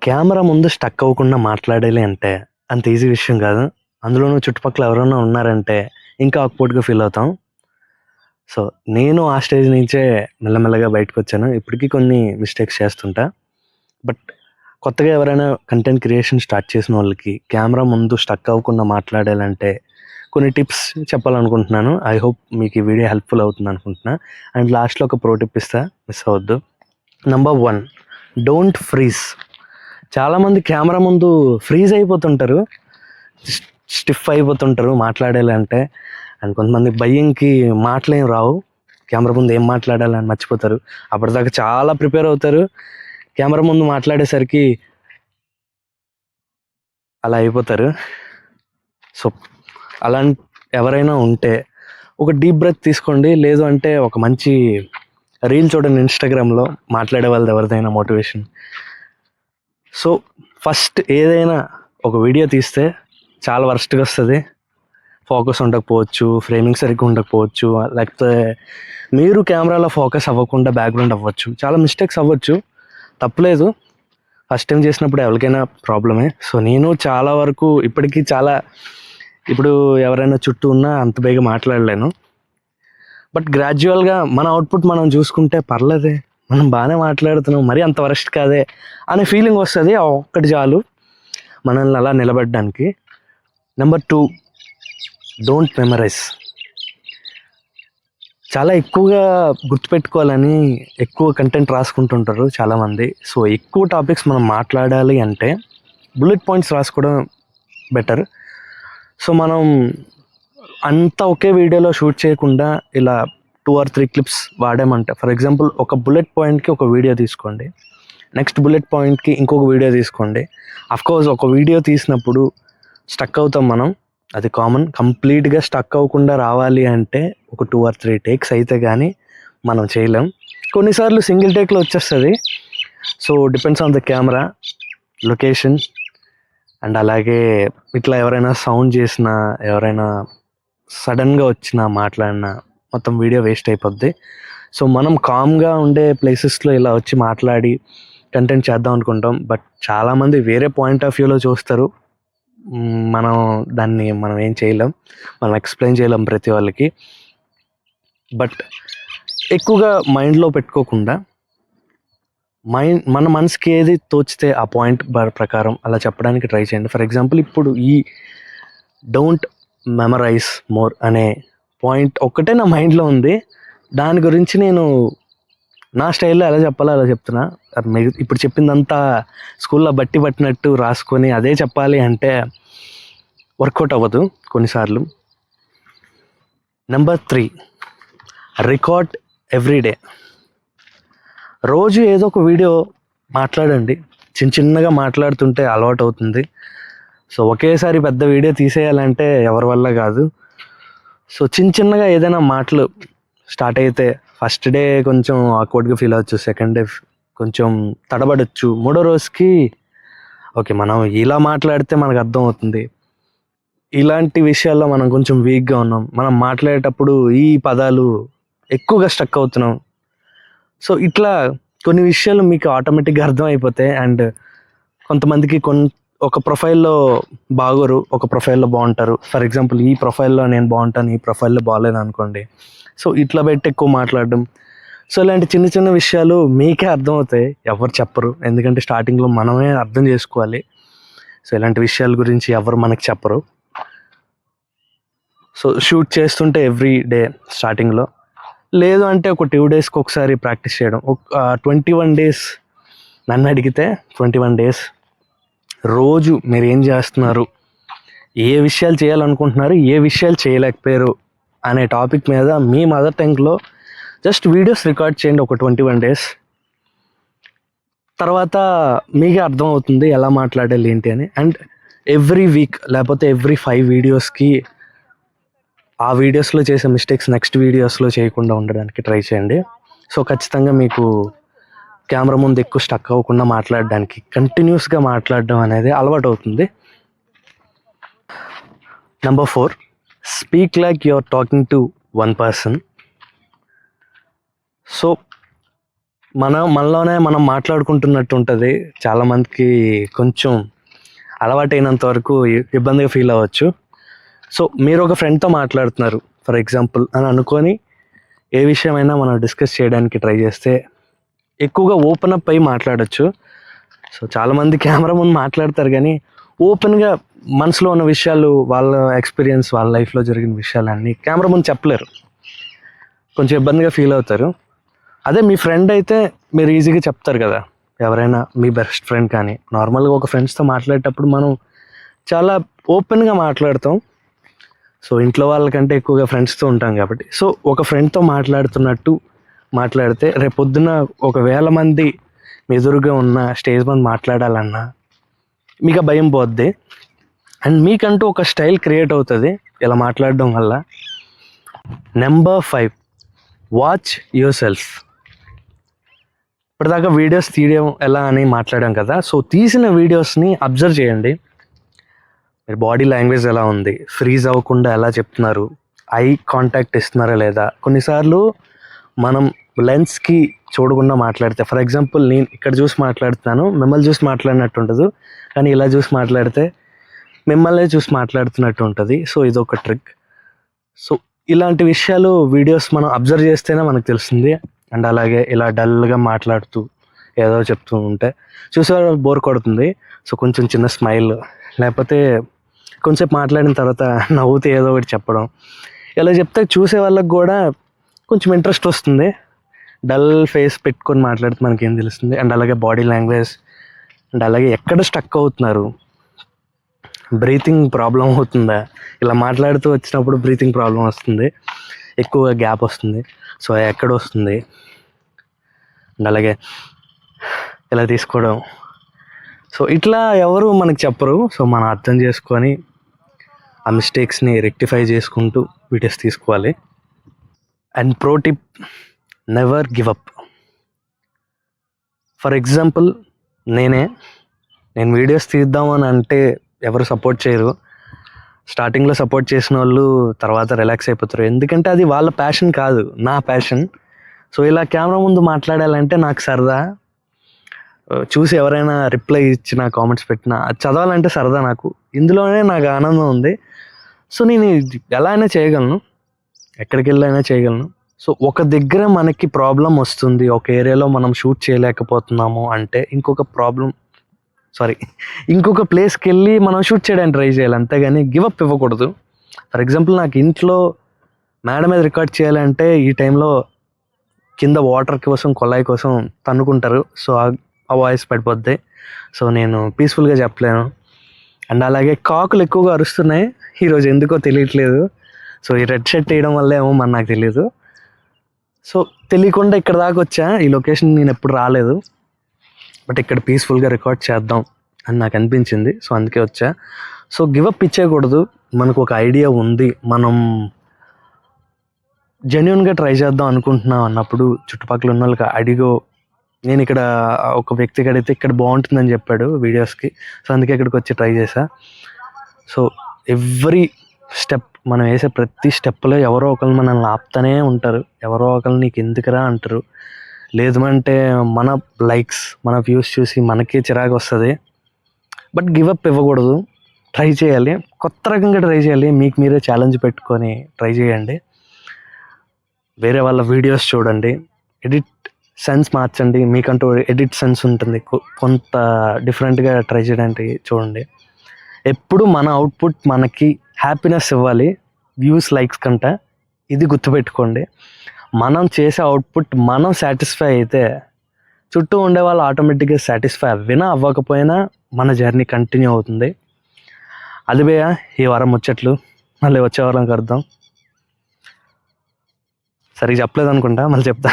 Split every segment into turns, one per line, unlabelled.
Camera ముందు stuck అవ్వకుండా మాట్లాడాలి అంటే అంత ఈజీ విషయం కాదు. అందులోనూ చుట్టుపక్కల ఎవరైనా ఉన్నారంటే ఇంకా ఆక్వర్డ్‌గా ఫీల్ అవుతాం. సో, నేను ఆ స్టేజ్ నుంచే మెల్లమెల్లగా బయటకొచ్చాను. ఇప్పటికి కొన్ని మిస్టేక్స్ చేస్తుంటా. బట్ కొత్తగా ఎవరైనా కంటెంట్ క్రియేషన్ స్టార్ట్ చేసిన వాళ్ళకి కెమెరా ముందు స్టక్ అవ్వకుండా మాట్లాడాలంటే కొన్ని టిప్స్ చెప్పాలనుకుంటున్నాను. ఐ హోప్ మీకు ఈ వీడియో హెల్ప్‌ఫుల్ అవుతుందనుకుంటున్నా. అండ్ లాస్ట్‌లో ఒక ప్రో టిప్ ఇస్తా, మిస్ అవ్వద్దు. Number 1, don't freeze. చాలామంది కెమెరా ముందు ఫ్రీజ్ అయిపోతుంటారు. స్టిఫ్ అయిపోతుంటారు మాట్లాడాలంటే. అండ్ కొంతమంది భయంకి మాటలేం రావు. కెమెరా ముందు ఏం మాట్లాడాలని మర్చిపోతారు. అప్పటిదాకా చాలా ప్రిపేర్ అవుతారు. కెమెరా ముందు మాట్లాడేసరికి అలా అయిపోతారు. సో, ఎవరైనా ఉంటే ఒక డీప్ బ్రెత్ తీసుకోండి. లేదు అంటే ఒక మంచి రీల్ చూడండి ఇన్స్టాగ్రామ్‌లో మాట్లాడే వాళ్ళది ఎవరిదైనా మోటివేషన్. సో, ఫస్ట్ ఏదైనా ఒక వీడియో తీస్తే చాలా వరస్ట్‌గా వస్తుంది. ఫోకస్ ఉండకపోవచ్చు, ఫ్రేమింగ్ సరిగ్గా ఉండకపోవచ్చు, లేకపోతే మీరు కెమెరాలో ఫోకస్ అవ్వకుండా బ్యాక్గ్రౌండ్ అవ్వచ్చు. చాలా మిస్టేక్స్ అవ్వచ్చు, తప్పులేదు. ఫస్ట్ టైం చేసినప్పుడు ఎవరికైనా ప్రాబ్లమే. సో, నేను చాలా వరకు ఇప్పటికీ ఇప్పుడు ఎవరైనా చుట్టూ ఉన్నా అంత బేగా మాట్లాడలేను. బట్ గ్రాడ్యువల్గా మన అవుట్పుట్ మనం చూసుకుంటే పర్లేదే, మనం బాగానే మాట్లాడుతున్నాం, మరీ అంత వరస్ట్ కాదే అనే ఫీలింగ్ వస్తుంది. ఆ ఒక్కటి చాలు మనల్ని అలా నిలబడడానికి. Number 2, don't memorize. చాలా ఎక్కువగా గుర్తుపెట్టుకోవాలని ఎక్కువ కంటెంట్ రాసుకుంటుంటారు చాలామంది. సో, ఎక్కువ టాపిక్స్ మనం మాట్లాడాలి అంటే బుల్లెట్ పాయింట్స్ రాసుకోవడం బెటర్. సో, మనం అంతా ఒకే వీడియోలో షూట్ చేయకుండా ఇలా 2 or 3 క్లిప్స్ వాడామంటే, ఫర్ ఎగ్జాంపుల్ ఒక బుల్లెట్ పాయింట్కి ఒక వీడియో తీసుకోండి, నెక్స్ట్ బుల్లెట్ పాయింట్కి ఇంకొక వీడియో తీసుకోండి. అఫ్కోర్స్ ఒక వీడియో తీసినప్పుడు స్టక్ అవుతాం మనం, అది కామన్. కంప్లీట్గా స్టక్ అవ్వకుండా రావాలి అంటే ఒక 2 or 3 టేక్స్ అయితే కానీ మనం చేయలేం. కొన్నిసార్లు సింగిల్ టేక్లో వచ్చేస్తుంది. So, depends on the camera, location, and అలాగే ఇట్లా ఎవరైనా సౌండ్ చేసినా, ఎవరైనా సడన్గా వచ్చినా, మాట్లాడినా మొత్తం వీడియో వేస్ట్ అయిపోద్ది. సో, మనం కామ్గా ఉండే ప్లేసెస్లో ఇలా వచ్చి మాట్లాడి కంటెంట్ చేద్దాం అనుకుంటాం. బట్ చాలామంది వేరే పాయింట్ ఆఫ్ వ్యూలో చూస్తారు. మనం ఏం చేయలేం, మనం ఎక్స్ప్లెయిన్ చేయలేం ప్రతి వాళ్ళకి. బట్ ఎక్కువగా మైండ్లో పెట్టుకోకుండా మన మనసుకి ఏది తోచితే ఆ పాయింట్ ప్రకారం అలా చెప్పడానికి ట్రై చేయండి. ఫర్ ఎగ్జాంపుల్ ఇప్పుడు ఈ డోంట్ మెమరైజ్ మోర్ అనే పాయింట్ ఒక్కటే నా మైండ్లో ఉంది. దాని గురించి నేను నా స్టైల్లో ఎలా చెప్పాలో అలా చెప్తున్నా. ఇప్పుడు చెప్పిందంతా స్కూల్లో బట్టి పట్టినట్టు రాసుకొని అదే చెప్పాలి అంటే వర్కౌట్ అవ్వదు కొన్నిసార్లు. Number 3, record everyday. రోజు ఏదో ఒక వీడియో మాట్లాడండి. చిన్నగా మాట్లాడుతుంటే అలవాటు అవుతుంది. సో, ఒకేసారి పెద్ద వీడియో తీసేయాలంటే ఎవరి వల్ల కాదు. సో, చిన్నగా ఏదైనా మాటలు స్టార్ట్ అయితే ఫస్ట్ డే కొంచెం ఆక్వర్డ్గా ఫీల్ అవ్వచ్చు, సెకండ్ డే కొంచెం తడబడచ్చు, మూడో రోజుకి ఓకే మనం ఇలా మాట్లాడితే మనకు అర్థం అవుతుంది, ఇలాంటి విషయాల్లో మనం కొంచెం వీక్గా ఉన్నాం, మనం మాట్లాడేటప్పుడు ఈ పదాలు ఎక్కువగా స్టక్ అవుతున్నాం. సో, ఇట్లా కొన్ని విషయాలు మీకు ఆటోమేటిక్గా అర్థం అయిపోతాయి. అండ్ కొంతమందికి ఒక ప్రొఫైల్లో బాగోరు, ఒక ప్రొఫైల్లో బాగుంటారు. ఫర్ ఎగ్జాంపుల్ ఈ ప్రొఫైల్లో నేను బాగుంటాను, ఈ ప్రొఫైల్లో బాగోలేదు అనుకోండి. సో, ఇట్లా పెట్టి ఎక్కువ మాట్లాడడం. సో, ఇలాంటి చిన్న విషయాలు మీకే అర్థమవుతాయి, ఎవరు చెప్పరు. ఎందుకంటే స్టార్టింగ్లో మనమే అర్థం చేసుకోవాలి. సో, ఇలాంటి విషయాల గురించి ఎవరు మనకు చెప్పరు. సో, షూట్ చేస్తుంటే ఎవ్రీ డే స్టార్టింగ్లో, లేదు అంటే ఒక 2 డేస్కి ఒకసారి ప్రాక్టీస్ చేయడం. 21 డేస్ నన్ను అడిగితే 21 డేస్ రోజు మీరు ఏం చేస్తున్నారు, ఏ విషయాలు చేయాలనుకుంటున్నారు, ఏ విషయాలు చేయలేకపోయారు అనే టాపిక్ మీద మీ మదర్ టంగ్లో జస్ట్ వీడియోస్ రికార్డ్ చేయండి ఒక 21 డేస్. తర్వాత మీకే అర్థమవుతుంది ఎలా మాట్లాడాలి ఏంటి అని. అండ్ ఎవ్రీ వీక్ లేకపోతే ఎవ్రీ 5 వీడియోస్కి ఆ వీడియోస్లో చేసే మిస్టేక్స్ నెక్స్ట్ వీడియోస్లో చేయకుండా ఉండడానికి ట్రై చేయండి. సో, ఖచ్చితంగా మీకు కెమెరా ముందు ఎక్కువ స్టక్ అవ్వకుండా మాట్లాడడానికి, కంటిన్యూస్గా మాట్లాడడం అనేది అలవాటు అవుతుంది. Number 4, speak like you are talking to one person. So, మనలోనే మనం మాట్లాడుకుంటున్నట్టు ఉంటుంది. చాలామందికి కొంచెం అలవాటైనంత వరకు ఇబ్బందిగా ఫీల్ అవ్వచ్చు. సో మీరు ఒక ఫ్రెండ్తో మాట్లాడుతున్నారు ఫర్ ఎగ్జాంపుల్ అని అనుకొని ఏ విషయమైనా మనం డిస్కస్ చేయడానికి ట్రై చేస్తే ఎక్కువగా ఓపెన్ అప్ అయి మాట్లాడచ్చు. సో చాలామంది కెమెరా ముందు మాట్లాడతారు కానీ ఓపెన్గా మనసులో ఉన్న విషయాలు, వాళ్ళ ఎక్స్పీరియన్స్, వాళ్ళ లైఫ్లో జరిగిన విషయాలన్నీ కెమెరా ముందు చెప్పలేరు, కొంచెం ఇబ్బందిగా ఫీల్ అవుతారు. అదే మీ ఫ్రెండ్ అయితే మీరు ఈజీగా చెప్తారు కదా. ఎవరైనా మీ బెస్ట్ ఫ్రెండ్ కానీ నార్మల్గా ఒక ఫ్రెండ్స్తో మాట్లాడేటప్పుడు మనం చాలా ఓపెన్గా మాట్లాడతాం. సో ఇంట్లో వాళ్ళకంటే ఎక్కువగా ఫ్రెండ్స్తో ఉంటాం కాబట్టి. సో ఒక ఫ్రెండ్తో మాట్లాడుతున్నట్టు మాట్లాడితే రేపొద్దున 1,000 మంది మీ ఎదురుగా ఉన్న స్టేజ్ మీద మాట్లాడాలన్నా మీకు ఆ భయం పోద్ది. అండ్ మీకంటూ ఒక స్టైల్ క్రియేట్ అవుతుంది ఇలా మాట్లాడడం వల్ల. Number 5, watch your self. ఇప్పటిదాకా వీడియోస్ తీయడం ఎలా అని మాట్లాడాం కదా. సో తీసిన వీడియోస్ని అబ్జర్వ్ చేయండి. మీరు బాడీ లాంగ్వేజ్ ఎలా ఉంది, ఫ్రీజ్ అవ్వకుండా ఎలా చెప్తున్నారు, ఐ కాంటాక్ట్ ఇస్తున్నారా లేదా. కొన్నిసార్లు మనం లెన్స్కి చూడకుండా మాట్లాడితే, ఫర్ ఎగ్జాంపుల్ నేను ఇక్కడ చూసి మాట్లాడుతున్నాను, మిమ్మల్ని చూసి మాట్లాడినట్టు ఉండదు, కానీ ఇలా చూసి మాట్లాడితే మిమ్మల్ని చూసి మాట్లాడుతున్నట్టు ఉంటుంది. సో ఇదొక ట్రిక్. సో ఇలాంటి విషయాలు వీడియోస్ మనం అబ్జర్వ్ చేస్తేనే మనకు తెలుస్తుంది. అండ్ అలాగే ఇలా డల్గా మాట్లాడుతూ ఏదో చెప్తూ ఉంటే చూసేవాళ్ళు బోర్ కొడుతుంది. సో కొంచెం చిన్న స్మైల్, లేకపోతే కొంచెంసేపు మాట్లాడిన తర్వాత నవ్వుతూ ఏదో ఒకటి చెప్పడం, ఇలా చెప్తే చూసే వాళ్ళకి కూడా కొంచెం ఇంట్రెస్ట్ వస్తుంది. డల్ ఫేస్ పెట్టుకొని మాట్లాడితే మనకి ఏం తెలుస్తుంది. అండ్ అలాగే బాడీ లాంగ్వేజ్, అండ్ అలాగే ఎక్కడ స్టక్ అవుతున్నారు, బ్రీతింగ్ ప్రాబ్లం అవుతుందా. ఇలా మాట్లాడుతూ వచ్చినప్పుడు బ్రీతింగ్ ప్రాబ్లం వస్తుంది, ఎక్కువగా గ్యాప్ వస్తుంది. సో ఎక్కడ వస్తుంది, అండ్ అలాగే ఇలా తీసుకోవడం. సో ఇట్లా ఎవరు మనకు చెప్పరు. సో మనం అర్థం చేసుకొని ఆ మిస్టేక్స్ని రెక్టిఫై చేసుకుంటూ వీడియోస్ తీసుకోవాలి. And pro tip, never give up. For example నేను వీడియోస్ తీద్దామని అంటే ఎవరు సపోర్ట్ చేయరు. స్టార్టింగ్లో సపోర్ట్ చేసిన వాళ్ళు తర్వాత రిలాక్స్ అయిపోతారు, ఎందుకంటే అది వాళ్ళ ప్యాషన్ కాదు, నా ప్యాషన్. సో ఇలా కెమెరా ముందు మాట్లాడాలంటే నాకు సరదా. చూసి ఎవరైనా రిప్లై ఇచ్చిన, కామెంట్స్ పెట్టినా అది చదవాలంటే సరదా నాకు. ఇందులోనే నాకు ఆనందం ఉంది. సో నేను ఎలా అయినా చేయగలను, ఎక్కడికి వెళ్ళైనా చేయగలను. సో ఒక దగ్గర మనకి ప్రాబ్లం వస్తుంది, ఒక ఏరియాలో మనం షూట్ చేయలేకపోతున్నాము అంటే ఇంకొక ప్లేస్కి వెళ్ళి మనం షూట్ చేయడానికి ట్రై చేయాలి, అంతేగాని గివప్ ఇవ్వకూడదు. ఫర్ ఎగ్జాంపుల్ నాకు ఇంట్లో మేడ మీద రికార్డ్ చేయాలంటే ఈ టైంలో కింద వాటర్ కోసం, కొళాయి కోసం తన్నుకుంటారు. సో ఆ వాయిస్ పడిపోద్ది. సో నేను పీస్ఫుల్గా చెప్పలేను. అండ్ అలాగే కాకులు ఎక్కువగా అరుస్తున్నాయి ఈరోజు, ఎందుకో తెలియట్లేదు. సో ఈ రెడ్ షర్ట్ వేయడం వల్ల ఏమో మరి నాకు తెలియదు. సో తెలియకుండా ఇక్కడ దాకా వచ్చా. ఈ లొకేషన్ నేను ఎప్పుడు రాలేదు, బట్ ఇక్కడ పీస్ఫుల్గా రికార్డ్ చేద్దాం అని నాకు అనిపించింది. సో అందుకే వచ్చా. సో గివప్ ఇచ్చేయకూడదు. మనకు ఒక ఐడియా ఉంది, మనం జెన్యున్గా ట్రై చేద్దాం అనుకుంటున్నాం అన్నప్పుడు చుట్టుపక్కల ఉన్న వాళ్ళకి అడిగో. నేను ఇక్కడ ఒక వ్యక్తికి అడిగితే ఇక్కడ బాగుంటుందని చెప్పాడు వీడియోస్కి. సో అందుకే ఇక్కడికి వచ్చి ట్రై చేశా. సో ఎవ్రీ స్టెప్, మనం వేసే ప్రతి స్టెప్లో ఎవరో ఒకరు మనల్ని ఆపుతూనే ఉంటారు, ఎవరో ఒకరు నీకు ఎందుకురా అంటారు. లేదు అంటే మన లైక్స్, మన వ్యూస్ చూసి మనకే చిరాకు వస్తుంది. బట్ గివప్ ఇవ్వకూడదు, ట్రై చేయాలి, కొత్త రకంగా ట్రై చేయాలి. మీకు మీరే ఛాలెంజ్ పెట్టుకొని ట్రై చేయండి. వేరే వాళ్ళ వీడియోస్ చూడండి, ఎడిట్ సెన్స్ మార్చండి. మీకంటూ ఎడిట్ సెన్స్ ఉంటుంది, కొంత డిఫరెంట్గా ట్రై చేయడానికి చూడండి. ఎప్పుడు మన అవుట్పుట్ మనకి హ్యాపీనెస్ ఇవ్వాలి, వ్యూస్, లైక్స్ కంటే. ఇది గుర్తుపెట్టుకోండి. మనం చేసే అవుట్పుట్ మనం సాటిస్ఫై అయితే చుట్టూ ఉండే వాళ్ళు ఆటోమేటిక్గా సాటిస్ఫై అవ్వకపోయినా మన జర్నీ కంటిన్యూ అవుతుంది. అది భయ్యా ఈ వారం ముచ్చట్లు. మళ్ళీ వచ్చే వారం కలుద్దాం. సరిగ్గా చెప్పలేదు అనుకుంటా, మళ్ళీ చెప్తా.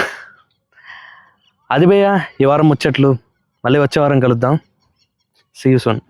అది భయ్యా ఈ వారం ముచ్చట్లు, మళ్ళీ వచ్చే వారం కలుద్దాం. See you soon.